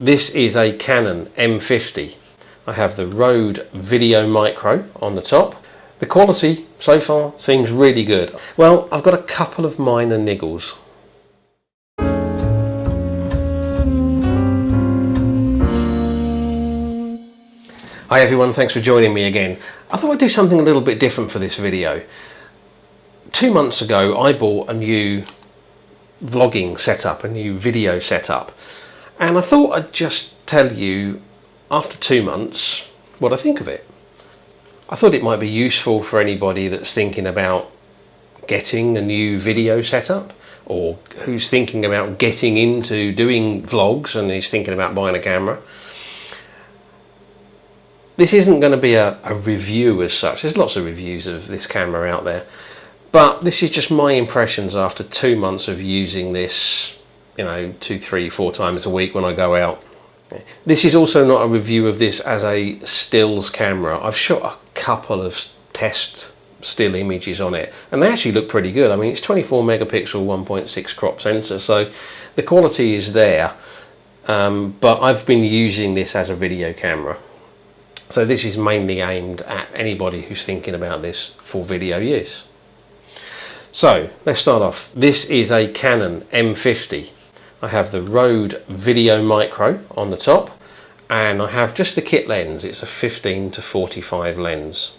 This is a Canon M50. I have the Rode Videomicro on the top. The quality so far seems really good. Well, I've got a couple of minor niggles. Hi everyone, thanks for joining me again. I thought I'd do something a little bit different for this video. 2 months ago I bought a new vlogging setup, a new video setup, and I thought I'd just tell you after 2 months what I think of it. I thought it might be useful for anybody that's thinking about getting a new video setup, or who's thinking about getting into doing vlogs and is thinking about buying a camera. This isn't going to be a review as such. There's lots of reviews of this camera out there, but this is just my impressions after 2 months of using this, 2, 3, 4 times a week when I go out. This is also not a review of this as a stills camera. I've shot a couple of test still images on it and they actually look pretty good. I mean, it's 24 megapixel 1.6 crop sensor, so the quality is there, but I've been using this as a video camera. So this is mainly aimed at anybody who's thinking about this for video use. So let's start off. This is a Canon M50. I have the Rode Videomicro on the top, and I have just the kit lens. It's a 15 to 45 lens.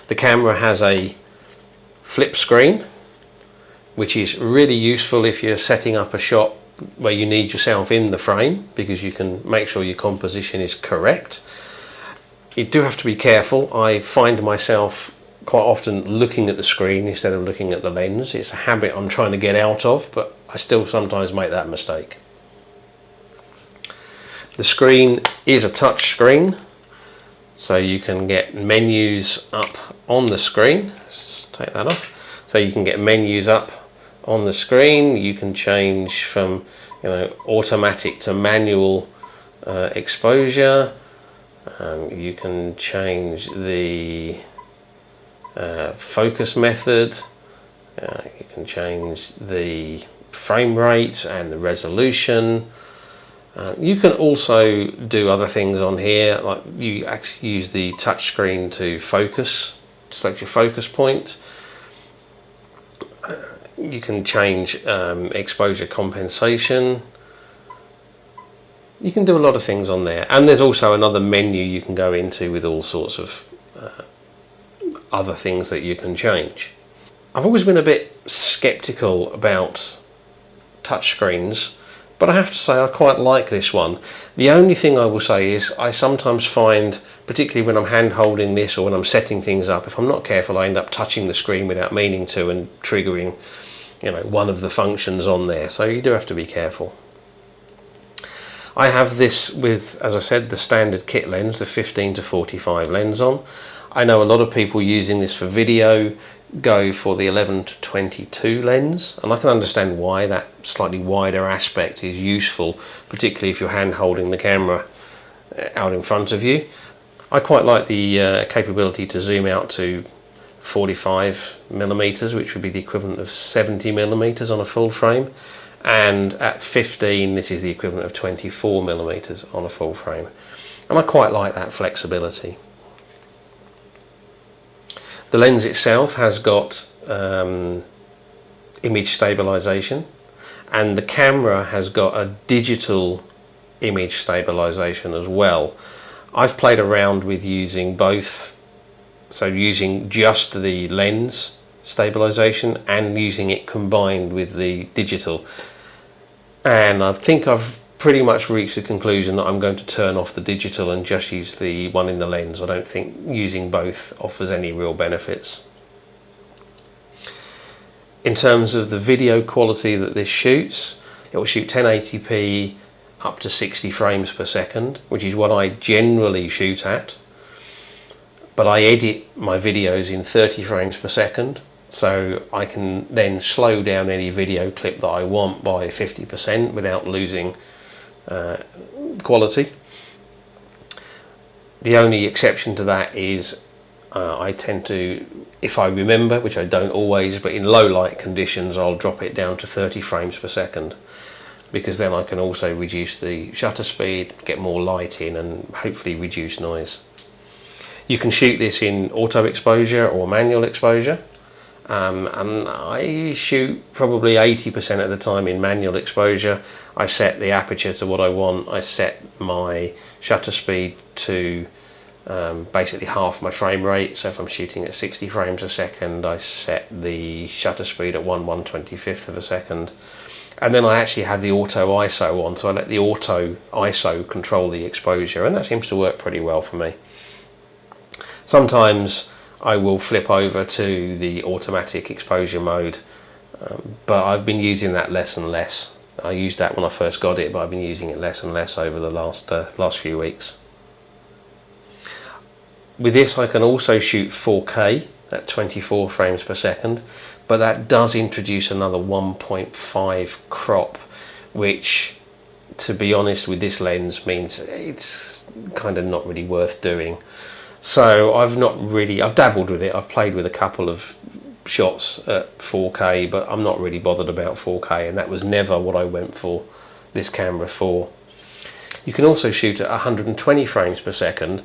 The camera has a flip screen, which is really useful if you're setting up a shot where you need yourself in the frame, because you can make sure your composition is correct. You do have to be careful. I find myself quite often looking at the screen instead of looking at the lens. It's a habit I'm trying to get out of, but I still sometimes make that mistake. The screen is a touch screen, so you can get menus up on the screen. Let's take that off. So you can get menus up on the screen. You can change from automatic to manual exposure. You can change the focus method. You can change the frame rate and the resolution. You can also do other things on here, like you actually use the touch screen to focus, select your focus point. You can change exposure compensation. You can do a lot of things on there, and there's also another menu you can go into with all sorts of other things that you can change. I've always been a bit skeptical about touchscreens, but I have to say I quite like this one. The only thing I will say is I sometimes find, particularly when I'm hand holding this or when I'm setting things up, if I'm not careful I end up touching the screen without meaning to and triggering one of the functions on there, so you do have to be careful. I have this with, as I said, the standard kit lens, the 15 to 45 lens on. I know a lot of people using this for video go for the 11 to 22 lens, and I can understand why that slightly wider aspect is useful, particularly if you're hand holding the camera out in front of you. I quite like the capability to zoom out to 45 millimeters, which would be the equivalent of 70 millimeters on a full frame, and at 15 this is the equivalent of 24 millimeters on a full frame, and I quite like that flexibility. The lens itself has got image stabilization, and the camera has got a digital image stabilization as well. I've played around with using both, so using just the lens stabilization and using it combined with the digital, and I think I've pretty much reached the conclusion that I'm going to turn off the digital and just use the one in the lens. I don't think using both offers any real benefits. In terms of the video quality that this shoots, it will shoot 1080p up to 60 frames per second, which is what I generally shoot at, but I edit my videos in 30 frames per second, so I can then slow down any video clip that I want by 50% without losing quality. The only exception to that is I tend to, if I remember, which I don't always, but in low light conditions I'll drop it down to 30 frames per second. because then I can also reduce the shutter speed, get more light in, and hopefully reduce noise. You can shoot this in auto exposure or manual exposure, and I shoot probably 80% of the time in manual exposure. I set the aperture to what I want. I set my shutter speed to basically half my frame rate. So if I'm shooting at 60 frames a second, I set the shutter speed at 1/125th of a second. And then I actually have the auto ISO on, so I let the auto ISO control the exposure, and that seems to work pretty well for me. Sometimes I will flip over to the automatic exposure mode, but I've been using that less and less. I used that when I first got it, but I've been using it less and less over the last few weeks. With this I can also shoot 4K at 24 frames per second, but that does introduce another 1.5 crop, which, to be honest, with this lens means it's kind of not really worth doing. So I've dabbled with it. I've played with a couple of shots at 4K, but I'm not really bothered about 4K, and that was never what I went for this camera for. You can also shoot at 120 frames per second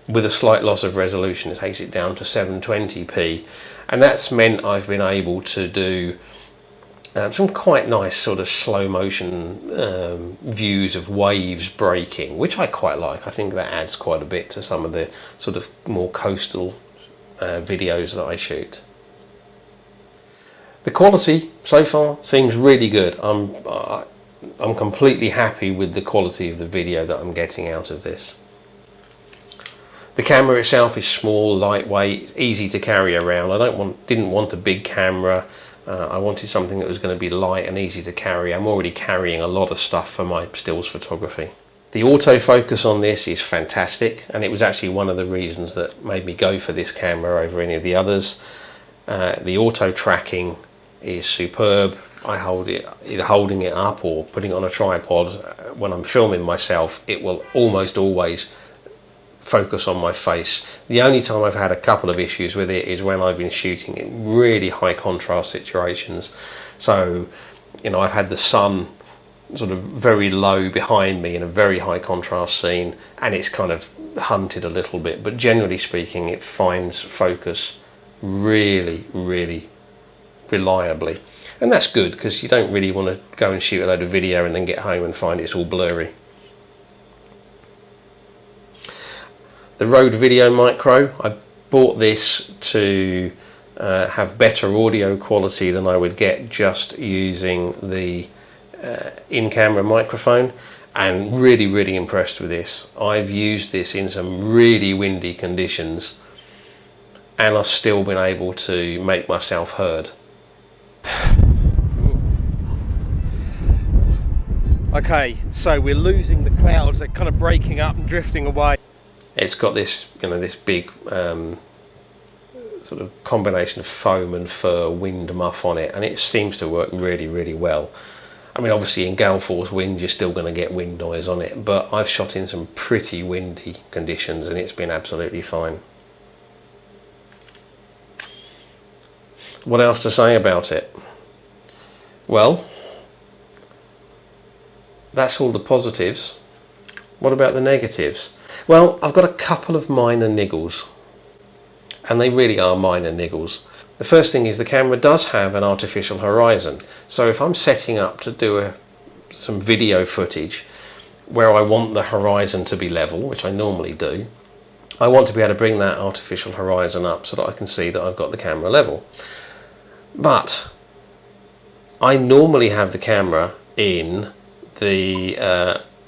with a slight loss of resolution. It takes it down to 720p, and that's meant I've been able to do some quite nice sort of slow motion views of waves breaking, which I quite like. I think that adds quite a bit to some of the sort of more coastal videos that I shoot. The quality so far seems really good. I'm completely happy with the quality of the video that I'm getting out of this. The camera itself is small, lightweight, easy to carry around. I didn't want a big camera. I wanted something that was going to be light and easy to carry. I'm already carrying a lot of stuff for my stills photography. The autofocus on this is fantastic, and it was actually one of the reasons that made me go for this camera over any of the others. The auto tracking is superb. I hold it, either holding it up or putting it on a tripod. When I'm filming myself, it will almost always focus on my face. The only time I've had a couple of issues with it is when I've been shooting in really high contrast situations. So, you know, I've had the sun sort of very low behind me in a very high contrast scene, and it's kind of hunted a little bit, but generally speaking it finds focus really reliably, and that's good, because you don't really want to go and shoot a load of video and then get home and find it's all blurry. The Rode Videomicro, I bought this to have better audio quality than I would get just using the in-camera microphone, and really impressed with this. I've used this in some really windy conditions and I've still been able to make myself heard. Okay, so we're losing the clouds. They're kind of breaking up and drifting away. It's got this, you know, this big sort of combination of foam and fur wind muff on it, and it seems to work really well. I mean, obviously in gale force wind you're still going to get wind noise on it, but I've shot in some pretty windy conditions and it's been absolutely fine. What else to say about it? Well, that's all the positives. What about the negatives? Well, I've got a couple of minor niggles, and they really are minor niggles. The first thing is the camera does have an artificial horizon, so if I'm setting up to do some video footage where I want the horizon to be level, which I normally do, I want to be able to bring that artificial horizon up so that I can see that I've got the camera level. But I normally have the camera in the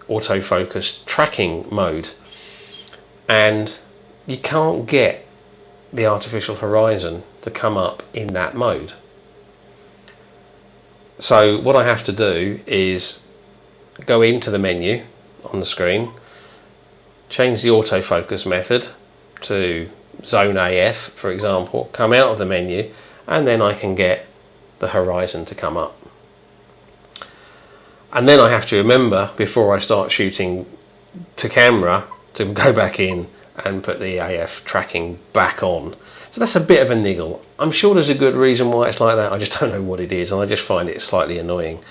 autofocus tracking mode, and you can't get the artificial horizon to come up in that mode. So what I have to do is go into the menu on the screen, change the autofocus method to zone AF, for example, come out of the menu, and then I can get the horizon to come up. And then I have to remember, before I start shooting to camera, to go back in and put the AF tracking back on. So that's a bit of a niggle. I'm sure there's a good reason why it's like that, I just don't know what it is, and I just find it slightly annoying.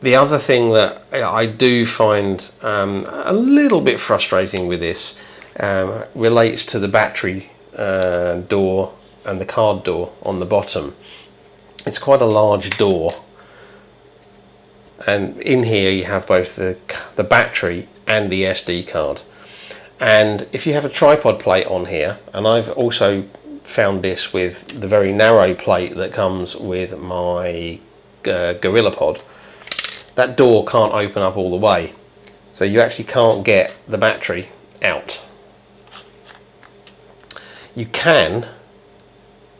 The other thing that I do find a little bit frustrating with this relates to the battery door and the card door on the bottom. It's quite a large door, and in here you have both the battery and the SD card. And if you have a tripod plate on here, and I've also found this with the very narrow plate that comes with my GorillaPod, that door can't open up all the way, so you actually can't get the battery out. You can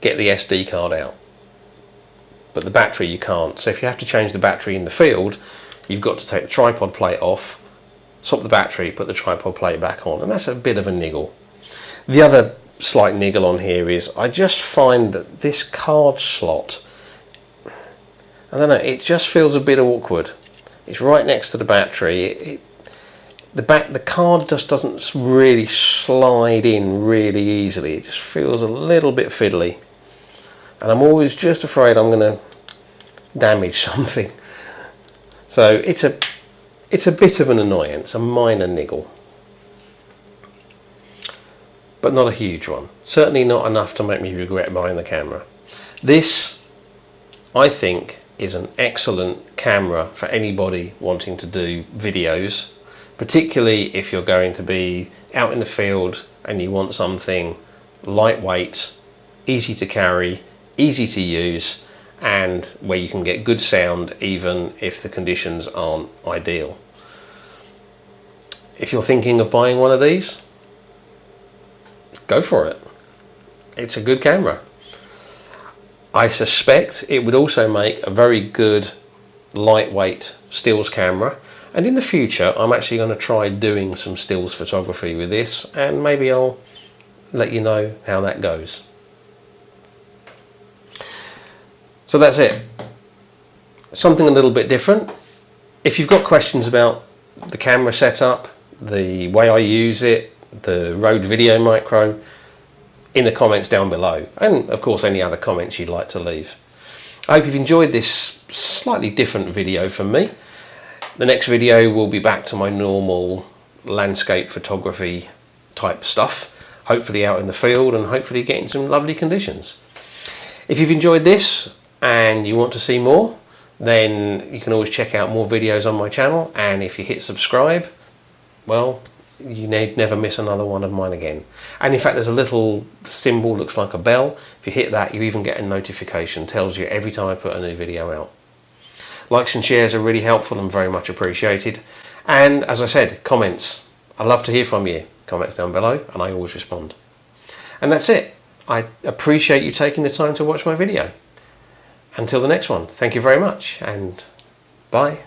get the SD card out, but the battery you can't. So if you have to change the battery in the field, you've got to take the tripod plate off, swap the battery, put the tripod plate back on, and that's a bit of a niggle. The other slight niggle on here is I just find that this card slot, I don't know, it just feels a bit awkward. It's right next to the battery. The card just doesn't really slide in really easily. It just feels a little bit fiddly, and I'm always just afraid I'm going to damage something. So it's a bit of an annoyance, a minor niggle, but not a huge one. Certainly not enough to make me regret buying the camera. This, I think, is an excellent camera for anybody wanting to do videos, particularly if you're going to be out in the field and you want something lightweight, easy to carry, easy to use, and where you can get good sound even if the conditions aren't ideal. If you're thinking of buying one of these, go for it. It's a good camera. I suspect it would also make a very good lightweight stills camera, and in the future I'm actually going to try doing some stills photography with this, and maybe I'll let you know how that goes. So that's it. Something a little bit different. If you've got questions about the camera setup, the way I use it, the Rode Videomicro, in the comments down below, and of course any other comments you'd like to leave. I hope you've enjoyed this slightly different video from me. The next video will be back to my normal landscape photography type stuff, hopefully out in the field and hopefully getting some lovely conditions. If you've enjoyed this and you want to see more, then you can always check out more videos on my channel, and if you hit subscribe, well, you never miss another one of mine again. And in fact, there's a little symbol, looks like a bell. If you hit that, you even get a notification, tells you every time I put a new video out. Likes and shares are really helpful and very much appreciated. And as I said, comments. I love to hear from you. Comments down below, and I always respond. And that's it. I appreciate you taking the time to watch my video. Until the next one, thank you very much, and bye.